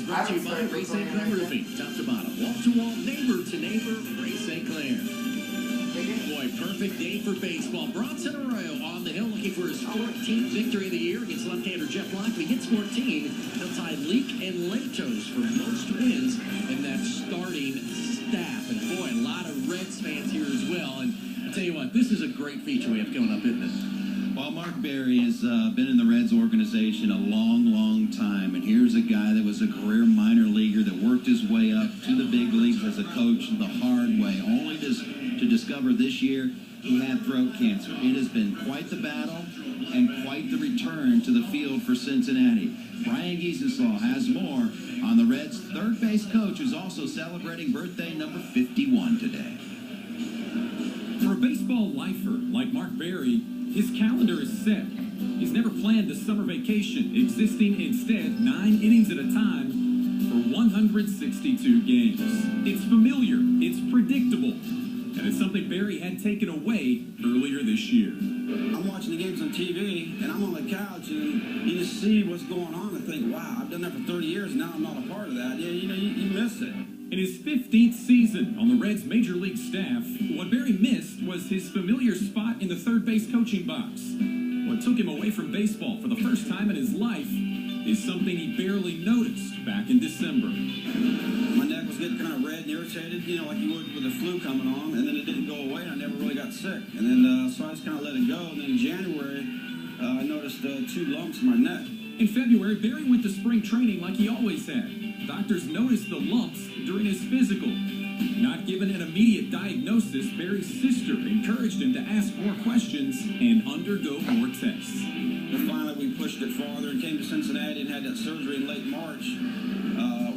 brought to you by Ray St. Clair Roofing. Top to bottom, wall to wall, neighbor to neighbor, Ray St. Clair. Boy, perfect day for baseball. Bronson Arroyo on the hill looking for his 14th victory of the year against left-hander Jeff Locke. If he gets 14, he'll tie Leake and Latos for most wins in that starting staff. And boy, a lot of Reds fans here as well. And I'll tell you what, this is a great feature we have coming up, isn't it? Well, Mark Berry has been in the Reds organization a long, long time. And here's a guy that was a career minor leaguer that worked his way up to the big leagues as a coach the hard way, only to discover this year he had throat cancer. It has been quite the battle and quite the return to the field for Cincinnati. Brian Giesenslaw has more on the Reds' third base coach, who's also celebrating birthday number 51 today. For a baseball lifer like Mark Berry, his calendar is set. He's never planned a summer vacation, existing instead 9 innings at a time for 162 games. It's familiar, it's predictable, and it's something Berry had taken away earlier this year. I'm watching the games on TV, and I'm on the couch, and you just see what's going on and think, wow, I've done that for 30 years, and now I'm not a part of that. Yeah, you miss it. In his 15th season on the Reds' Major League staff, what Berry missed was his familiar spot in the third base coaching box. What took him away from baseball for the first time in his life is something he barely noticed back in December. My neck was getting kind of red and irritated, like you would with the flu coming on, and then it didn't go away, and I never really got sick. And then, so I just kind of let it go, and then in January, I noticed 2 lumps in my neck. In February, Berry went to spring training like he always had. Doctors noticed the lumps during his physical. Not given an immediate diagnosis, Berry's sister encouraged him to ask more questions and undergo more tests. And finally, we pushed it farther and came to Cincinnati and had that surgery in late March.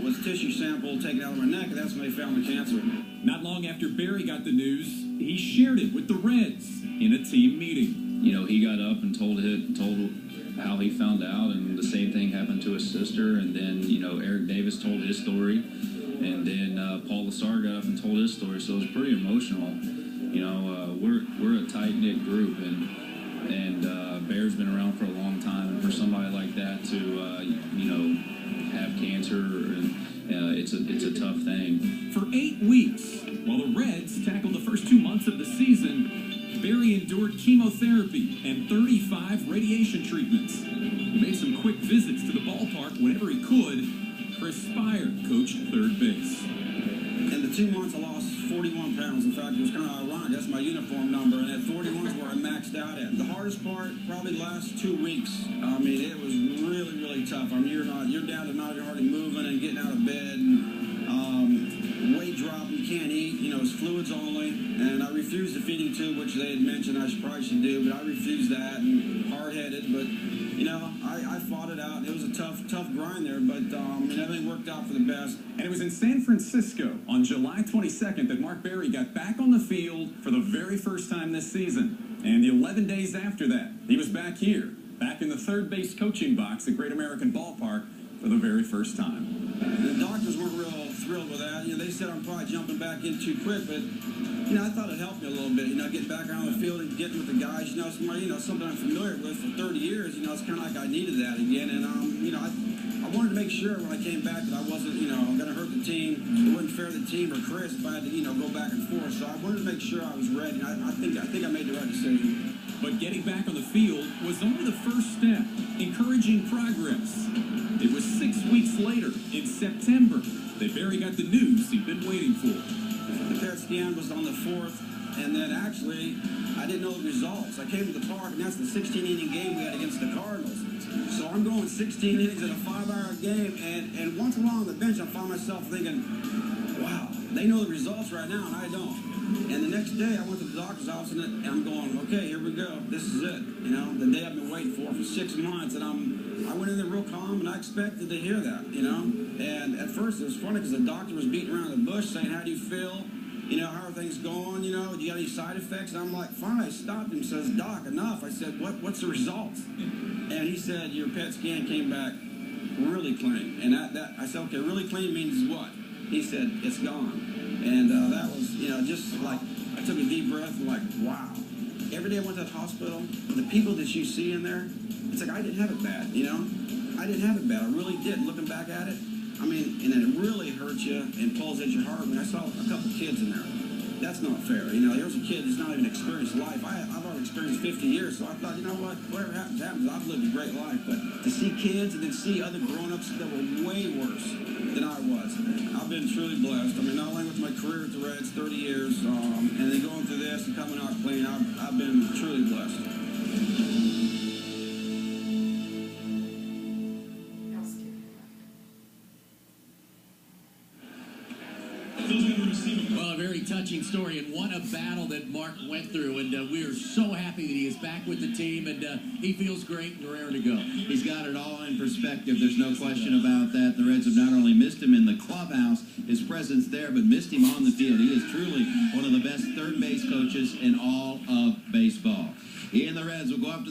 Was tissue sample taken out of my neck, and that's when they found the cancer. Not long after Berry got the news, he shared it with the Reds in a team meeting. He got up and told how he found out, and the same thing happened to his sister. And then, Eric Davis told his story, and then Paul Lasar got up and told his story. So it was pretty emotional. We're a tight-knit group, and Bear's been around for a long time, and for somebody like that to have cancer, and it's a tough thing. For 8 weeks, while the Reds tackled the first 2 months of the season, Berry endured chemotherapy and 35 radiation treatments. He made some quick visits to the ballpark whenever he could. Chris Spire coached third base. In the 2 months, I lost 41 pounds. In fact, it was kind of ironic. That's my uniform number, and at 41 is where I maxed out at. The hardest part, probably the last 2 weeks. It was really, really tough. You're down to not hardly moving and getting out of bed, and weight drop. You can't eat. It's fluids only. And I refused the feeding tube, which they had mentioned I probably should do, but I refused that, and hard-headed. But I fought it out. It was a tough grind there, but everything worked out for the best. And it was in San Francisco on July 22nd that Mark Berry got back on the field for the very first time this season. And 11 days after that, he was back here, back in the third base coaching box at Great American Ballpark for the very first time. The doctors weren't real thrilled with that. They said I'm probably jumping back in too quick, but I thought it helped me a little bit. Getting back around the field and getting with the guys. Something I'm familiar with for 30 years. It's kind of like I needed that again. And I wanted to make sure when I came back that I wasn't going to hurt the team. It wasn't fair to the team or Chris if I had to go back and forth. So I wanted to make sure I was ready. I think I made the right decision. But getting back on the field was only the first step, encouraging progress. It was 6 weeks later, in September, that Berry got the news he'd been waiting for. The PET scan was on the 4th, and then actually, I didn't know the results. I came to the park, and that's the 16-inning game we had against the Cardinals. So I'm going 16 innings in a 5-hour game, and once I'm on the bench, I find myself thinking, wow, they know the results right now, and I don't. And the next day, I went to the doctor's office, and I'm going, okay, here we go. This is it. The day I've been waiting for 6 months, and I went in there real calm, and I expected to hear that, And at first, it was funny because the doctor was beating around the bush saying, how do you feel? How are things going? Do you got any side effects? And I'm like, finally, I stopped him and says, Doc, enough. I said, what's the results? And he said, your PET scan came back really clean. And I said, okay, really clean means what? He said, it's gone. And that was, just like, I took a deep breath and like, wow. Every day I went to the hospital, the people that you see in there, it's like I didn't have it bad, I didn't have it bad. I really did. Looking back at it, and then it really hurts you and pulls at your heart. When I saw a couple kids in there, that's not fair. You know, here's a kid who's not even experienced life. I've already experienced 50 years, so I thought, you know what, whatever happens, happens. I've lived a great life, but to see kids and then see other grown-ups that were way worse than I was, I've been truly blessed. I mean, not only with my career at the Reds, 30 years, and then going through this and coming out clean, I've been truly blessed. Well, a very touching story, and what a battle that Mark went through, and we are so happy that he is back with the team, and he feels great and raring to go. He's got it all in perspective. There's no question about that. The Reds have not only missed him in the clubhouse, his presence there, but missed him on the field. He is truly one of the best third base coaches in all of baseball. He and the Reds will go up to the